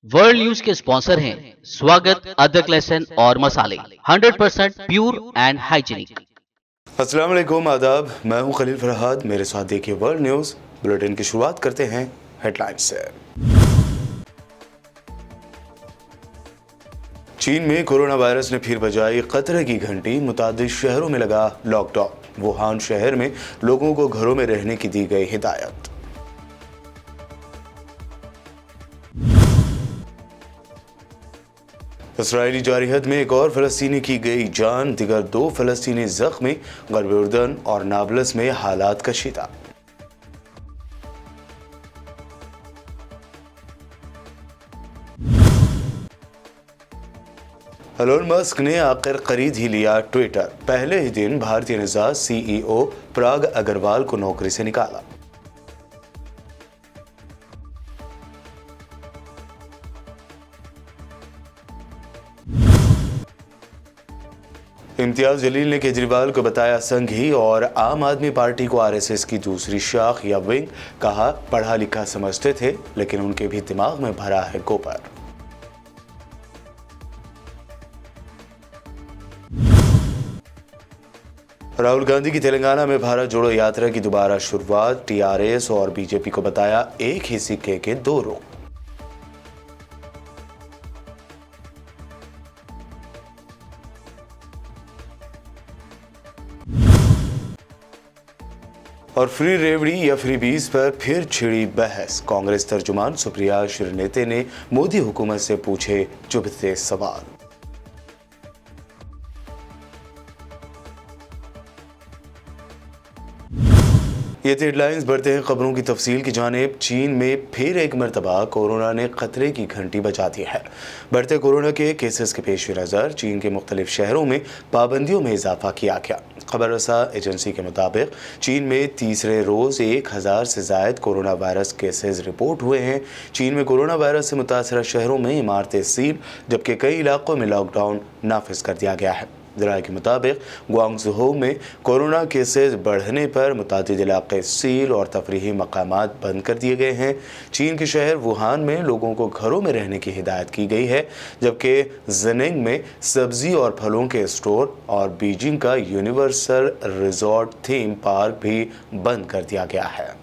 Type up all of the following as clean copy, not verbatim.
World news के sponsor हैं स्वागत, अदरक, लहसुन और मसाले 100% प्योर एंड हाइजीनिक। अस्सलाम वालेकुम, आदाब। मैं हूं खलील फरहाद। मेरे साथ देखिए वर्ल्ड न्यूज़ बुलेटिन की शुरुआत करते हैं हेडलाइंस से। चीन में कोरोना वायरस ने फिर बजाई खतरे की घंटी। मुतादिद शहरों में लगा लॉकडाउन। वुहान शहर में लोगों को घरों में रहने की दी गई हिदायत। इसराइली जारहत में एक और फलस्तीनी की गई जान, दिगर 2 फलस्तीनी जख्मी। गर्ब उर्दन और नाबलस में हालात कशीदा। एलोन मस्क ने आखिर खरीद ही लिया ट्विटर। पहले ही दिन भारतीय निजात सीईओ पराग अग्रवाल को नौकरी से निकाला। इम्तियाज जलील ने केजरीवाल को बताया संघी और आम आदमी पार्टी को आरएसएस की दूसरी शाख या विंग। कहा, पढ़ा लिखा समझते थे लेकिन उनके भी दिमाग में भरा है गोबर। राहुल गांधी की तेलंगाना में भारत जोड़ो यात्रा की दोबारा शुरुआत। टीआरएस और बीजेपी को बताया एक ही सिक्के के 2 रुख। और फ्री रेवड़ी या फ्रीबीज पर फिर छिड़ी बहस। कांग्रेस तर्जुमान सुप्रिया श्रीनेते ने मोदी हुकूमत से पूछे चुभते सवाल। ये थी हेडलाइंस। बढ़ते हैं खबरों की तफसील की जानिब। चीन में फिर एक मरतबा कोरोना ने खतरे की घंटी बजा दी है। बढ़ते कोरोना के केसेस के पेश नज़र चीन के मुख्तलिफ शहरों में पाबंदियों में इजाफा किया गया। खबर रसा एजेंसी के मुताबिक चीन में तीसरे रोज़ 1000 से ज़ायद कोरोना वायरस केसेस रिपोर्ट हुए हैं। चीन में कोरोना वायरस से मुतासरा शहरों में इमारतें सील, जबकि कई इलाकों में लॉकडाउन नाफिज कर दिया गया है। ज़राए के मुताबिक ग्वांगझू में कोरोना केसेस बढ़ने पर मुतादिद इलाके सील और तफरीही मकामात बंद कर दिए गए हैं। चीन के शहर वुहान में लोगों को घरों में रहने की हिदायत की गई है, जबकि जिनिंग में सब्जी और फलों के स्टोर और बीजिंग का यूनिवर्सल रिजॉर्ट थीम पार्क भी बंद कर दिया गया है।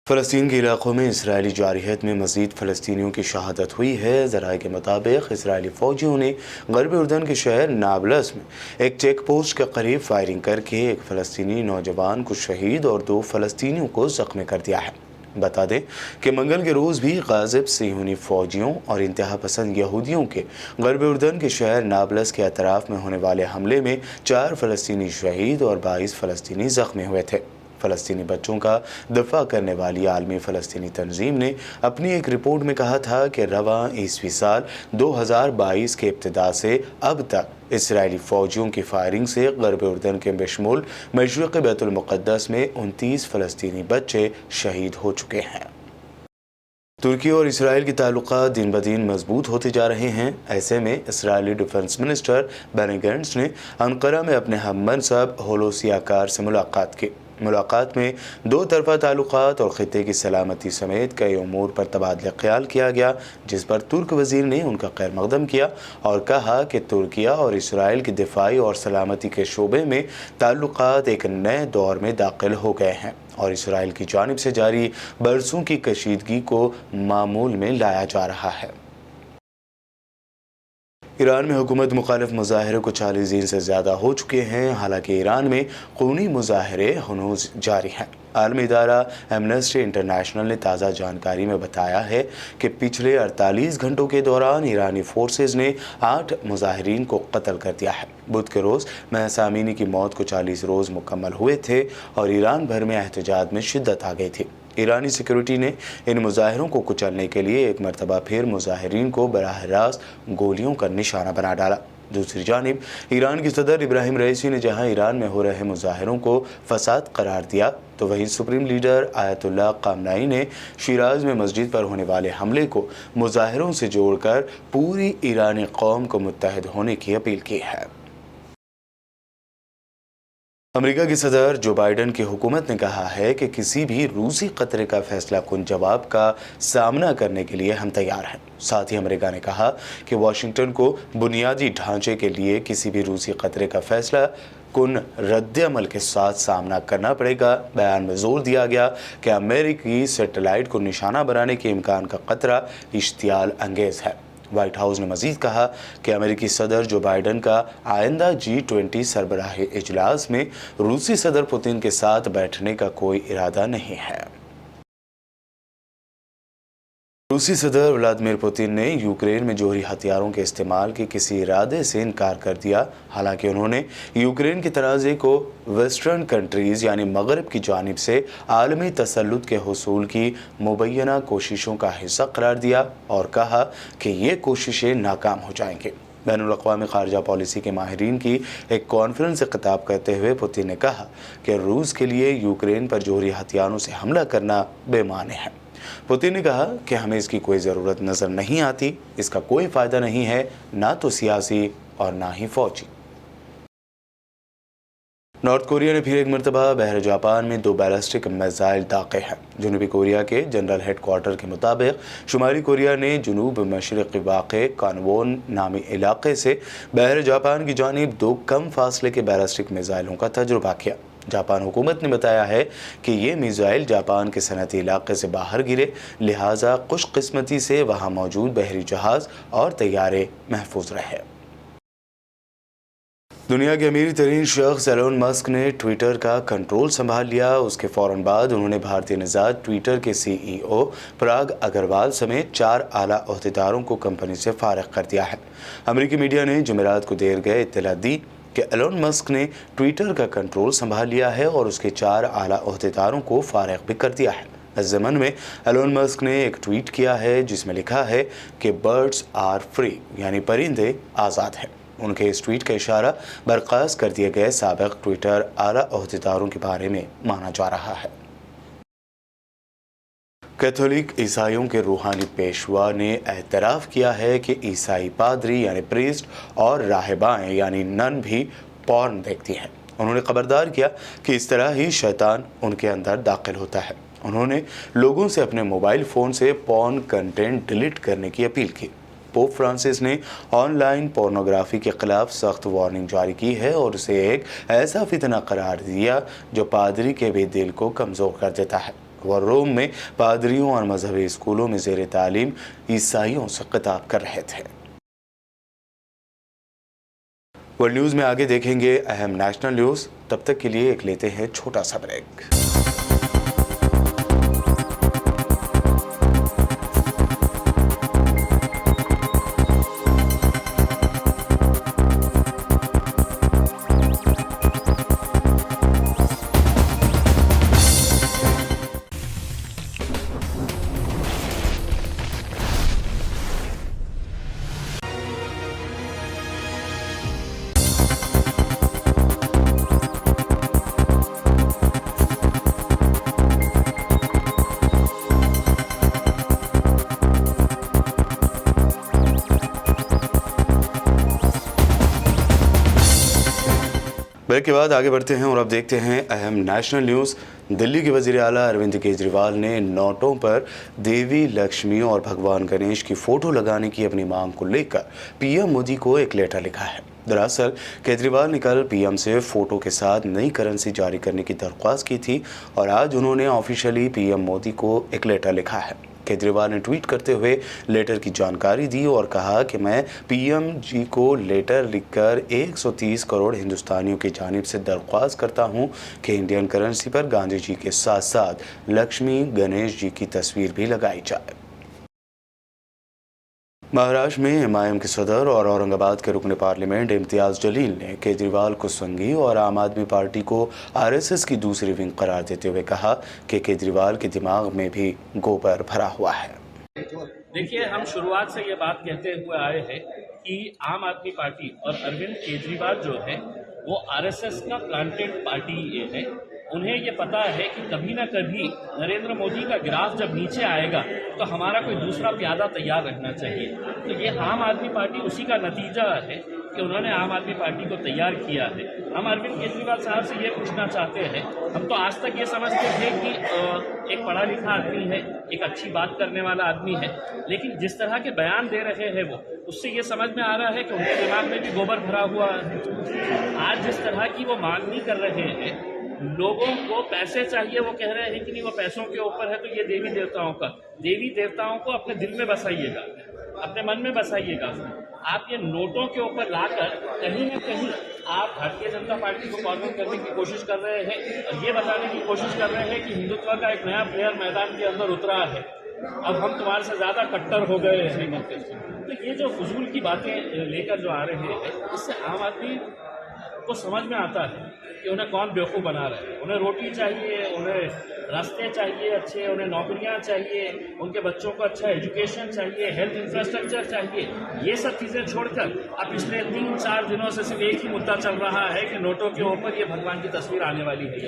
फ़लस्तीन के इलाकों में इसराइली जारहत में मज़ीद फ़लस्तीनियों की शहादत हुई है। ज़राए के मुताबिक इसराइली फ़ौजियों ने गरब उर्दन के शहर नाबलस में एक चेक पोस्ट के करीब फायरिंग करके एक फ़लस्तीनी नौजवान को शहीद और 2 फ़लस्तीनियों को ज़ख्मी कर दिया है। बता दें कि मंगल के रोज़ भी गाज़िब सियोनी फ़ौजियों और इंतहा पसंद यहूदियों के गरब उर्दन के शहर नाबलस के अतराफ़ में होने वाले हमले में 4 फ़लस्तीनी शहीद और 22 फ़लस्तीनी ज़ख्मी हुए थे। फ़लस्तीनी बच्चों का दफा करने वाली आलमी फ़लस्तीनी तंजीम ने अपनी एक रिपोर्ट में कहा था कि रवां ईस्वी साल 2022 के इब्तिदा से अब तक इसराइली फ़ौजियों की फायरिंग से गरब उर्दन के बेशमूल मशरिक़ बैतुल मुक़द्दस में 29 फ़लस्तीनी बच्चे शहीद हो चुके हैं। तुर्की और इसराइल के ताल्लुकात दिन ब दिन मजबूत होते जा रहे हैं। ऐसे में Israeli defence minister Benny Gantz ने अंकारा में अपने हम मनसब होलोसी आकार से मुलाकात की। मुलाकात में 2 तरफ़ा ताल्लुकात और ख़ित्ते की सलामती समेत कई उमूर पर तबादला ख्याल किया गया, जिस पर तुर्क वज़ीर ने उनका खैर मकदम किया और कहा कि तुर्किया और इसराइल के दिफाई और सलामती के शोबे में ताल्लुकात एक नए दौर में दाखिल हो गए हैं और इसराइल की जानिब से जारी बरसों की कशीदगी को मामूल में लाया जा रहा है। ईरान में हुकूमत मुखालिफ मुजाहरे को 40 दिन से ज़्यादा हो चुके हैं। हालांकि ईरान में खूनी मुजाहरे हनूज जारी हैं। आलमी इदारा एमनेस्टी इंटरनेशनल ने ताज़ा जानकारी में बताया है कि पिछले 48 घंटों के दौरान ईरानी फोर्सेज ने 8 मुजाहिरीन को कत्ल कर दिया है। बुध के रोज़ महसा अमीनी की मौत को 40 रोज़ मुकम्मल हुए थे और ईरान भर में एहतजाज में शिद्दत आ गई थी। ईरानी सिक्योरिटी ने इन मुजाहिरों को कुचलने के लिए एक मरतबा फिर मुजाहिरीन को बराह रास्त गोलियों का निशाना बना डाला। दूसरी जानिब ईरान के सदर इब्राहिम रईसी ने जहां ईरान में हो रहे मुजाहिरों को फसाद करार दिया, तो वहीं सुप्रीम लीडर आयतुल्लाह ख़ामनेई ने शिराज में मस्जिद पर होने वाले हमले को मुजाहिरों से जोड़कर पूरी ईरानी कौम को मुत्तहद होने की अपील की है। अमेरिका के सदर जो बाइडेन की हुकूमत ने कहा है कि किसी भी रूसी खतरे का फैसला कुन जवाब का सामना करने के लिए हम तैयार हैं। साथ ही अमेरिका ने कहा कि वाशिंगटन को बुनियादी ढांचे के लिए किसी भी रूसी खतरे का फैसला कुन रद्द-ए-अमल के साथ सामना करना पड़ेगा। बयान में जोर दिया गया कि अमेरिकी सैटेलाइट को निशाना बनाने के इम्कान का खतरा इश्तियाल अंगेज है। व्हाइट हाउस ने मजीद कहा कि अमेरिकी सदर जो बाइडेन का आइंदा G20 सरबराही इजलास में रूसी सदर पुतिन के साथ बैठने का कोई इरादा नहीं है। रूसी सदर व्लादिमीर पुतिन ने यूक्रेन में जोहरी हथियारों के इस्तेमाल के किसी इरादे से इनकार कर दिया। हालांकि उन्होंने यूक्रेन की तनाज़े को वेस्टर्न कंट्रीज़ यानी मगरब की जानिब से आलमी तसल्लुत के हुसूल की मुबैना कोशिशों का हिस्सा करार दिया और कहा कि ये कोशिशें नाकाम हो जाएंगी। बैनुल-अक़वामी ख़ारजा पॉलिसी के माहिरीन की एक कॉन्फ्रेंस से खिताब करते हुए पुतिन ने कहा कि रूस के लिए यूक्रेन पर जोहरी हथियारों से हमला करना बेमाने है। पुतिन ने कहा कि हमें इसकी कोई ज़रूरत नज़र नहीं आती, इसका कोई फ़ायदा नहीं है, ना तो सियासी और ना ही फौजी। नॉर्थ कोरिया ने फिर एक मरतबा बहर जापान में 2 बैलिस्टिक मिसाइल दागे हैं। जनूबी कोरिया के जनरल हेडक्वार्टर के मुताबिक शुमाली कोरिया ने जनूब मशरक़ी वाक़े कानवोन नामी इलाके से बहर जापान की जानिब 2 कम फासले के बैलिस्टिक मिसाइलों का तजुर्बा किया। जापान हुकूमत ने बताया है कि ये मिसाइल जापान के सनती इलाके से बाहर गिरे, लिहाजा खुशकिस्मती से वहाँ मौजूद बहरी जहाज़ और तैयारे महफूज रहे। दुनिया के अमीर तरीन शख्स एलोन मस्क ने ट्विटर का कंट्रोल संभाल लिया। उसके फ़ौरन बाद उन्होंने भारतीय निजात ट्विटर के CEO पराग अग्रवाल समेत 4 आला ओहदेदारों को कंपनी से फारिग कर दिया है। अमेरिकी मीडिया ने जुमेरात को देर गए इत्तला दी कि एलोन मस्क ने ट्विटर का कंट्रोल संभाल लिया है और उसके 4 आला ओहदेदारों को फारिग भी कर दिया है। इस ज़मन में एलोन मस्क ने एक ट्वीट किया है जिसमें लिखा है कि बर्ड्स आर फ्री यानी परिंदे आज़ाद हैं। उनके इस ट्वीट का इशारा बर्खास्त कर दिए गए साबिक ट्विटर आला ओहदेदारों के बारे में माना जा रहा है। कैथोलिक ईसाइयों के रूहानी पेशवा ने एतराफ़ किया है कि ईसाई पादरी यानी प्रीस्ट और राहिबाएं यानी नन भी पॉर्न देखती हैं। उन्होंने खबरदार किया कि इस तरह ही शैतान उनके अंदर दाखिल होता है। उन्होंने लोगों से अपने मोबाइल फ़ोन से पॉर्न कंटेंट डिलीट करने की अपील की। पोप फ्रांसिस ने ऑनलाइन पोर्नोग्राफी के खिलाफ सख्त वार्निंग जारी की है और उसे एक ऐसा फितना करार दिया जो पादरी के भी दिल को कमज़ोर कर देता है। वह रोम में पादरियों और मजहबी स्कूलों में ज़ेर तालीम ईसाइयों से खिताब कर रहे थे। वर्ल्ड न्यूज़ में आगे देखेंगे अहम नेशनल न्यूज़। तब तक के लिए एक लेते हैं छोटा सा ब्रेक। ब्रेक के बाद आगे बढ़ते हैं और अब देखते हैं अहम नेशनल न्यूज़। दिल्ली के वज़ीर आला अरविंद केजरीवाल ने नोटों पर देवी लक्ष्मी और भगवान गणेश की फ़ोटो लगाने की अपनी मांग को लेकर पीएम मोदी को एक लेटर लिखा है। दरअसल केजरीवाल ने कल पीएम से फ़ोटो के साथ नई करेंसी जारी करने की दरख्वास्त की थी और आज उन्होंने ऑफिशियली पीएम मोदी को एक लेटर लिखा है। केजरीवाल ने ट्वीट करते हुए लेटर की जानकारी दी और कहा कि मैं पीएम जी को लेटर लिखकर 130 करोड़ हिंदुस्तानियों की जानिब से दरख्वास्त करता हूं कि इंडियन करेंसी पर गांधी जी के साथ साथ लक्ष्मी गणेश जी की तस्वीर भी लगाई जाए। महाराष्ट्र में एमआईएम के सदर और औरंगाबाद के रुकन पार्लियामेंट इम्तियाज़ जलील ने केजरीवाल को संघी और आम आदमी पार्टी को आरएसएस की दूसरी विंग करार देते हुए कहा कि केजरीवाल के दिमाग में भी गोबर भरा हुआ है। देखिए, हम शुरुआत से ये बात कहते हुए आए हैं कि आम आदमी पार्टी और अरविंद केजरीवाल जो है वो आरएसएस का प्लांटेड पार्टी है। उन्हें ये पता है कि कभी ना कभी नरेंद्र मोदी का ग्राफ जब नीचे आएगा तो हमारा कोई दूसरा प्यादा तैयार रहना चाहिए। तो ये आम आदमी पार्टी उसी का नतीजा है कि उन्होंने आम आदमी पार्टी को तैयार किया है। हम अरविंद केजरीवाल साहब से ये पूछना चाहते हैं, हम तो आज तक ये समझते थे कि एक पढ़ा लिखा आदमी है, एक अच्छी बात करने वाला आदमी है, लेकिन जिस तरह के बयान दे रहे हैं वो, उससे ये समझ में आ रहा है कि उनके दिमाग में भी गोबर भरा हुआ है। आज जिस तरह की वो मांग नहीं कर रहे हैं, लोगों को पैसे चाहिए, वो कह रहे हैं कि नहीं वो पैसों के ऊपर है, तो ये देवी देवताओं का, देवी देवताओं को अपने दिल में बसाइएगा, अपने मन में बसाइएगा। आप ये नोटों के ऊपर लाकर कहीं ना कहीं आप भारतीय जनता पार्टी को कॉर्नर करने की कोशिश कर रहे हैं और ये बताने की कोशिश कर रहे हैं कि हिंदुत्व का एक नया प्लेयर मैदान के अंदर उतरा है, अब हम तुम्हारे से ज्यादा कट्टर हो गए हैं। तो ये जो फजूल की बातें लेकर जो आ रहे हैं, इससे आम आदमी को समझ में आता है कि उन्हें कौन बेवकूफ़ बना रहा है। उन्हें रोटी चाहिए, उन्हें रास्ते चाहिए अच्छे, उन्हें नौकरियां चाहिए, उनके बच्चों को अच्छा एजुकेशन चाहिए, हेल्थ इंफ्रास्ट्रक्चर चाहिए। ये सब चीज़ें छोड़कर अब पिछले 3-4 दिनों से सिर्फ एक ही मुद्दा चल रहा है कि नोटों के ऊपर ये भगवान की तस्वीर आने वाली है।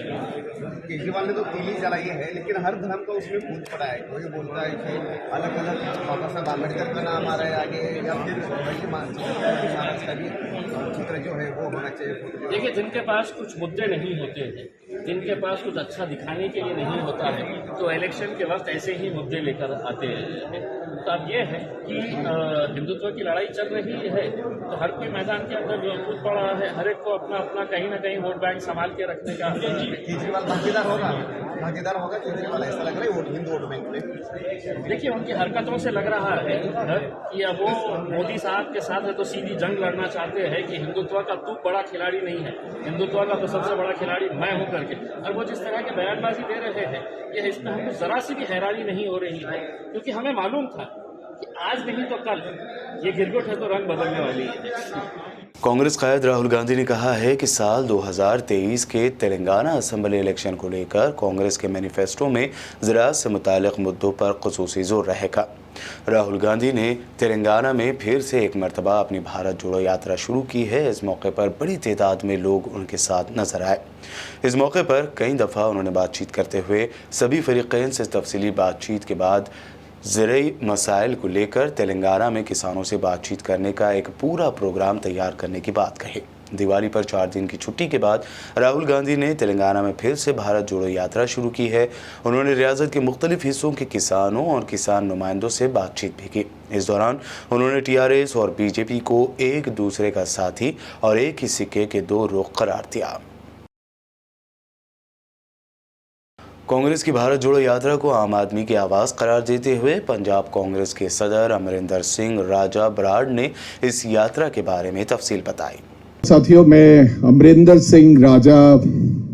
केजरीवाल ने तो तीली जलाई है, लेकिन हर धर्म का उसमें कूद पड़ा है। कोई बोलता है कि अलग अलग बाबा साहब आम्बेडकर का नाम आ रहा है आगे, या फिर महाराज का भी चित्र जो है वो होना चाहिए। देखिए, जिनके पास कुछ मुद्दे नहीं होते हैं, जिनके पास कुछ अच्छा दिखाने के लिए नहीं होता है, तो इलेक्शन के वक्त ऐसे ही मुद्दे लेकर आते हैं। तो अब ये है कि हिंदुत्व की लड़ाई चल रही है, तो हर कोई मैदान के अंदर कूद पड़ा है, हर एक को अपना अपना कहीं ना कहीं वोट बैंक संभाल के रखने का। केजरीवाल भागीदार होगा केजरीवाल, ऐसा लग रहा है हिंदू वोट बैंक में। देखिए, उनकी हरकतों से लग रहा है कि अब वो मोदी साहब के साथ है तो सीधी जंग लड़ना चाहते हैं कि हिंदुत्व का तू बड़ा खिलाड़ी नहीं है, हिंदुत्व का तो सबसे बड़ा खिलाड़ी मैं हूं करके। और वो जिस तरह के बयानबाजी दे रहे हैं, ये इसमें हमको जरा सी भी हैरानी नहीं हो रही है, क्योंकि हमें मालूम था कि आज नहीं तो कल ये गिरगिट है तो रंग बदलने वाली है। कांग्रेस कायद राहुल गांधी ने कहा है कि साल 2023 के तेलंगाना असेंबली इलेक्शन को लेकर कांग्रेस के मैनिफेस्टो में ज़राअत से मुताल्लिक़ मुद्दों पर ख़ुसूसी जोर रहेगा। राहुल गांधी ने तेलंगाना में फिर से एक मरतबा अपनी भारत जोड़ो यात्रा शुरू की है। इस मौके पर बड़ी तादाद में लोग उनके साथ नजर आए। इस मौके पर कई दफ़ा उन्होंने बातचीत करते हुए सभी फरीक़ैन से तफसीली बातचीत के बाद ज़रूरी मसाइल को लेकर तेलंगाना में किसानों से बातचीत करने का एक पूरा प्रोग्राम तैयार करने की बात कही। दिवाली पर 4 दिन की छुट्टी के बाद राहुल गांधी ने तेलंगाना में फिर से भारत जोड़ो यात्रा शुरू की है। उन्होंने रियासत के मुख्तलिफ हिस्सों के किसानों और किसान नुमाइंदों से बातचीत भी की। इस दौरान उन्होंने TRS और BJP को एक दूसरे का साथी और एक ही सिक्के के 2 रुख करार दिया। कांग्रेस की भारत जोड़ो यात्रा को आम आदमी की आवाज़ करार देते हुए पंजाब कांग्रेस के सदर अमरिंदर सिंह राजा बराड़ ने इस यात्रा के बारे में तफसील बताई। साथियों, मैं अमरिंदर सिंह राजा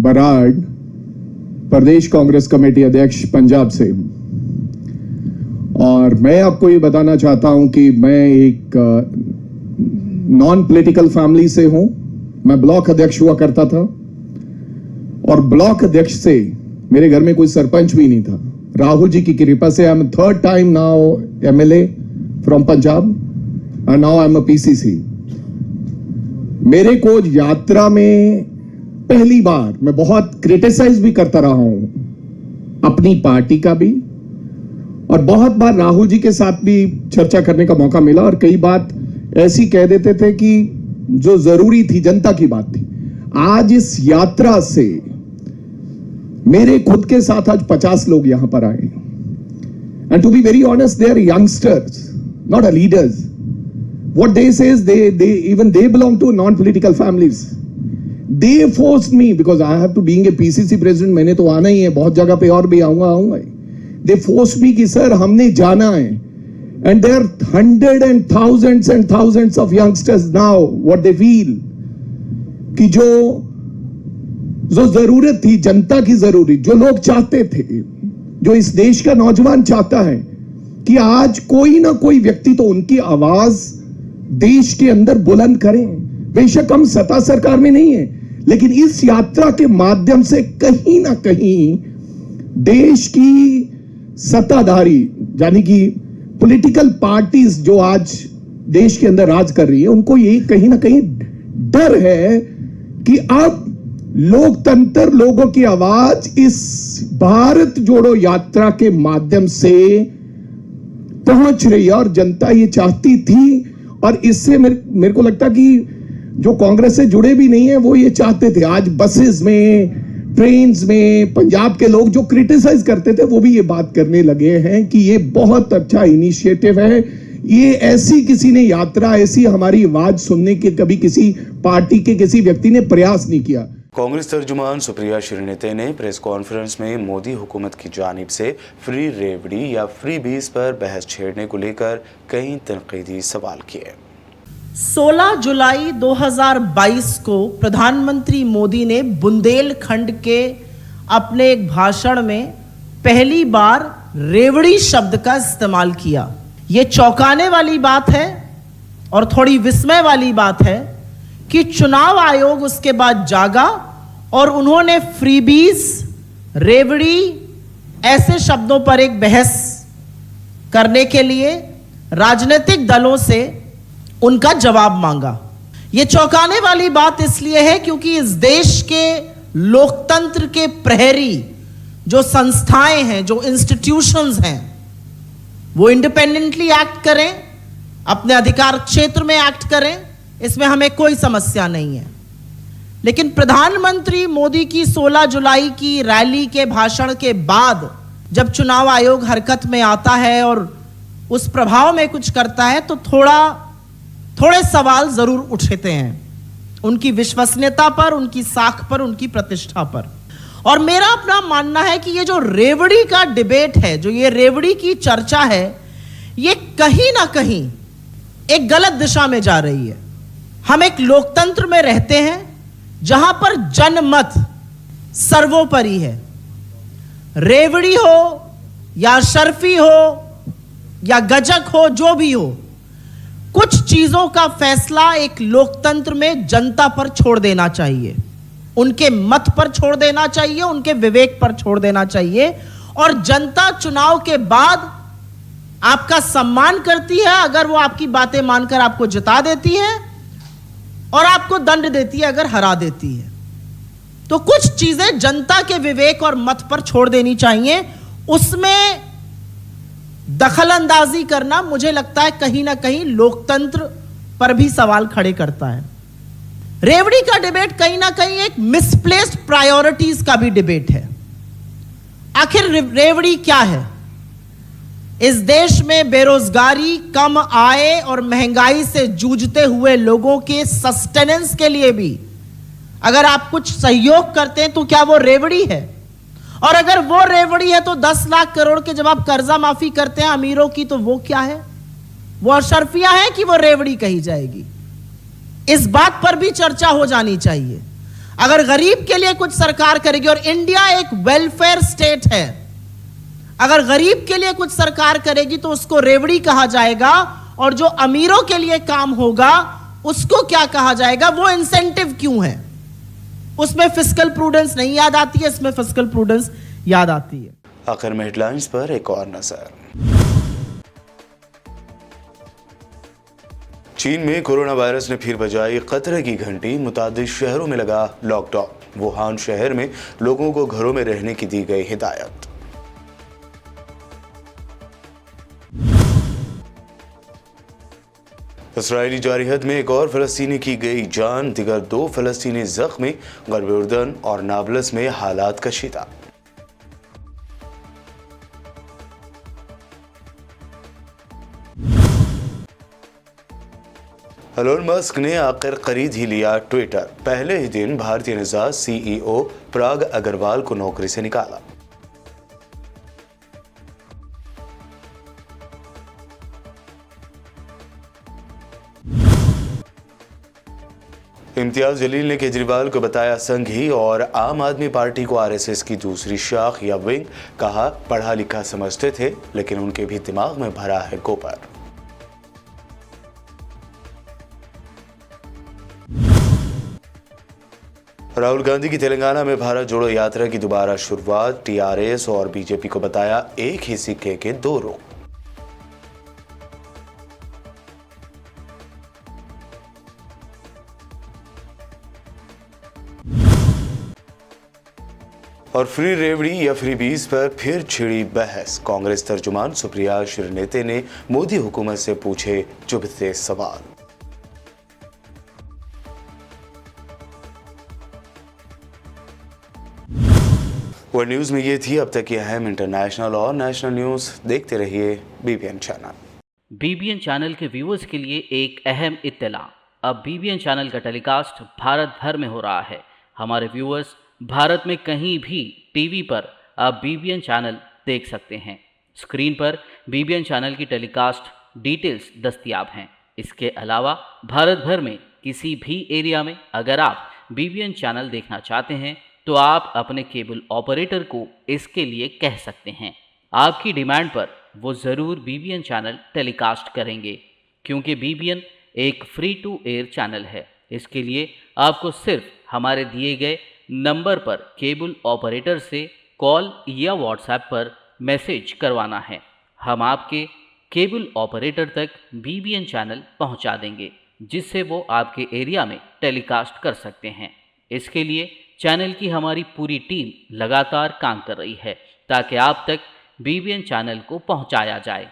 बराड़, प्रदेश कांग्रेस कमेटी अध्यक्ष पंजाब से, और मैं आपको ये बताना चाहता हूं कि मैं एक नॉन पॉलिटिकल फैमिली से हूं। मैं ब्लॉक अध्यक्ष हुआ करता था, और ब्लॉक अध्यक्ष से मेरे घर में कोई सरपंच भी नहीं था। राहुल जी की कृपा से I am 3rd time now MLA from Punjab and now I am a PCC। मेरे को यात्रा में पहली बार मैं बहुत क्रिटिसाइज भी करता रहा हूं अपनी पार्टी का भी, और बहुत बार राहुल जी के साथ भी चर्चा करने का मौका मिला, और कई बात ऐसी कह देते थे कि जो जरूरी थी, जनता की बात थी। आज इस यात्रा से मेरे खुद के साथ आज 50 लोग यहां पर आए, and to be very honest, they are youngsters, not a leaders. What they say is they belong to non-political families. They forced me, because I have to, being a PCC president, मैंने तो आना ही है, बहुत जगह पे और भी आऊंगा। They forced me कि सर हमने जाना है, and there are hundreds and thousands of youngsters now, what they feel कि जो जरूरत थी, जनता की जरूरी, जो लोग चाहते थे, जो इस देश का नौजवान चाहता है कि आज कोई ना कोई व्यक्ति तो उनकी आवाज देश के अंदर बुलंद करें। बेशक हम सत्ता सरकार में नहीं है, लेकिन इस यात्रा के माध्यम से कहीं ना कहीं देश की सत्ताधारी, यानी कि पॉलिटिकल पार्टीज जो आज देश के अंदर राज कर रही है, उनको ये कहीं ना कहीं डर है कि अब लोकतंत्र, लोगों की आवाज इस भारत जोड़ो यात्रा के माध्यम से पहुंच रही है, और जनता ये चाहती थी। और इससे मेरे को लगता कि जो कांग्रेस से जुड़े भी नहीं है वो ये चाहते थे। आज बसेस में, ट्रेन्स में पंजाब के लोग जो क्रिटिसाइज करते थे वो भी ये बात करने लगे हैं कि ये बहुत अच्छा इनिशिएटिव है। ये ऐसी किसी ने यात्रा, ऐसी हमारी आवाज सुनने के कभी किसी पार्टी के किसी व्यक्ति ने प्रयास नहीं किया। कांग्रेस तर्जुमान सुप्रिया श्रीनेते ने प्रेस कॉन्फ्रेंस में मोदी हुकूमत की जानिब से फ्री रेवड़ी या फ्री बीस पर बहस छेड़ने को लेकर कई तनकीदी सवाल किए। 16 जुलाई 2022 को प्रधानमंत्री मोदी ने बुंदेलखंड के अपने एक भाषण में पहली बार रेवड़ी शब्द का इस्तेमाल किया। ये चौंकाने वाली बात है और थोड़ी विस्मय वाली बात है कि चुनाव आयोग उसके बाद जागा और उन्होंने फ्रीबीज, रेवड़ी ऐसे शब्दों पर एक बहस करने के लिए राजनीतिक दलों से उनका जवाब मांगा। यह चौंकाने वाली बात इसलिए है क्योंकि इस देश के लोकतंत्र के प्रहरी जो संस्थाएं हैं, जो इंस्टीट्यूशंस हैं, वो इंडिपेंडेंटली एक्ट करें, अपने अधिकार क्षेत्र में एक्ट करें, इसमें हमें कोई समस्या नहीं है। लेकिन प्रधानमंत्री मोदी की 16 जुलाई की रैली के भाषण के बाद जब चुनाव आयोग हरकत में आता है और उस प्रभाव में कुछ करता है तो थोड़े सवाल जरूर उठते हैं उनकी विश्वसनीयता पर, उनकी साख पर, उनकी प्रतिष्ठा पर। और मेरा अपना मानना है कि ये जो रेवड़ी का डिबेट है, जो ये रेवड़ी की चर्चा है, ये कहीं ना कहीं एक गलत दिशा में जा रही है। हम एक लोकतंत्र में रहते हैं जहां पर जनमत सर्वोपरि है। रेवड़ी हो या शर्फी हो या गजक हो, जो भी हो, कुछ चीजों का फैसला एक लोकतंत्र में जनता पर छोड़ देना चाहिए, उनके मत पर छोड़ देना चाहिए, उनके विवेक पर छोड़ देना चाहिए। और जनता चुनाव के बाद आपका सम्मान करती है अगर वो आपकी बातें मानकर आपको जिता देती है और आपको दंड देती है अगर हरा देती है। तो कुछ चीजें जनता के विवेक और मत पर छोड़ देनी चाहिए, उसमें दखल अंदाजी करना मुझे लगता है कहीं ना कहीं लोकतंत्र पर भी सवाल खड़े करता है। रेवड़ी का डिबेट कहीं ना कहीं एक मिसप्लेस्ड प्रायोरिटीज का भी डिबेट है। आखिर रेवड़ी क्या है? इस देश में बेरोजगारी, कम आय और महंगाई से जूझते हुए लोगों के सस्टेनेंस के लिए भी अगर आप कुछ सहयोग करते हैं तो क्या वो रेवड़ी है? और अगर वो रेवड़ी है तो 10 लाख करोड़ के जब आप कर्जा माफी करते हैं अमीरों की, तो वो क्या है? वो अशरफियां हैं कि वो रेवड़ी कही जाएगी? इस बात पर भी चर्चा हो जानी चाहिए। अगर गरीब के लिए कुछ सरकार करेगी, और इंडिया एक वेलफेयर स्टेट है, अगर गरीब के लिए कुछ सरकार करेगी तो उसको रेवड़ी कहा जाएगा, और जो अमीरों के लिए काम होगा उसको क्या कहा जाएगा? वो इंसेंटिव क्यों है? उसमें फिस्कल प्रूडेंस नहीं याद आती है, इसमें फिस्कल प्रूडेंस याद आती है। आखिर में हेडलाइंस पर एक और नजर। चीन में कोरोना वायरस ने फिर बजाई खतरे की घंटी, मुतादिद शहरों में लगा लॉकडाउन। वुहान शहर में लोगों को घरों में रहने की दी गई हिदायत। इसराइली जारहियत में एक और फलस्तीनी की गई जान, दिगर 2 फलस्तीनी जख्मी। गरब उर्दन और नाबलस में हालात कशीदा। एलोन मस्क ने आखिर खरीद ही लिया ट्विटर। पहले ही दिन भारतीय निजात CEO पराग अग्रवाल को नौकरी से निकाला। इम्तियाज जलील ने केजरीवाल को बताया संघी और आम आदमी पार्टी को RSS की दूसरी शाख या विंग। कहा पढ़ा लिखा समझते थे लेकिन उनके भी दिमाग में भरा है गोबर। राहुल गांधी की तेलंगाना में भारत जोड़ो यात्रा की दोबारा शुरुआत। TRS और BJP को बताया एक ही सिक्के के 2 रुख। और फ्री रेवड़ी या फ्री बीस पर फिर छिड़ी बहस। कांग्रेस तर्जुमान सुप्रिया श्रीनेते ने मोदी हुकूमत से पूछे चुभते सवाल। वर्ल्ड न्यूज़ में ये थी अब तक की अहम इंटरनेशनल और नेशनल न्यूज़। देखते रहिए BBN चैनल। BBN चैनल के व्यूअर्स के लिए एक अहम इत्तला। अब BBN चैनल का टेलीकास्ट भारत भर में हो रहा है। हमारे व्यूअर्स भारत में कहीं भी टीवी पर अब BBN चैनल देख सकते हैं। स्क्रीन पर BBN चैनल की टेलीकास्ट डिटेल्स दस्तयाब हैं। इसके अलावा भारत भर में किसी भी एरिया में अगर आप BBN चैनल देखना चाहते हैं तो आप अपने केबल ऑपरेटर को इसके लिए कह सकते हैं। आपकी डिमांड पर वो ज़रूर BBN चैनल टेलीकास्ट करेंगे, क्योंकि BBN एक फ्री टू एयर चैनल है। इसके लिए आपको सिर्फ हमारे दिए गए नंबर पर केबल ऑपरेटर से कॉल या व्हाट्सएप पर मैसेज करवाना है। हम आपके केबल ऑपरेटर तक BBN चैनल पहुंचा देंगे, जिससे वो आपके एरिया में टेलीकास्ट कर सकते हैं। इसके लिए चैनल की हमारी पूरी टीम लगातार काम कर रही है ताकि आप तक BBN चैनल को पहुंचाया जाए।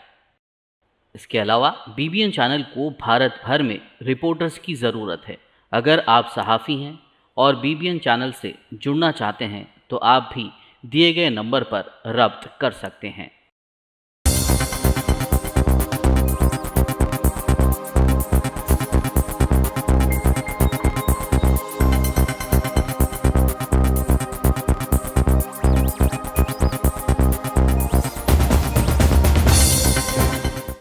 इसके अलावा BBN चैनल को भारत भर में रिपोर्टर्स की ज़रूरत है। अगर आप सहाफ़ी हैं और BBN चैनल से जुड़ना चाहते हैं तो आप भी दिए गए नंबर पर रब्त कर सकते हैं।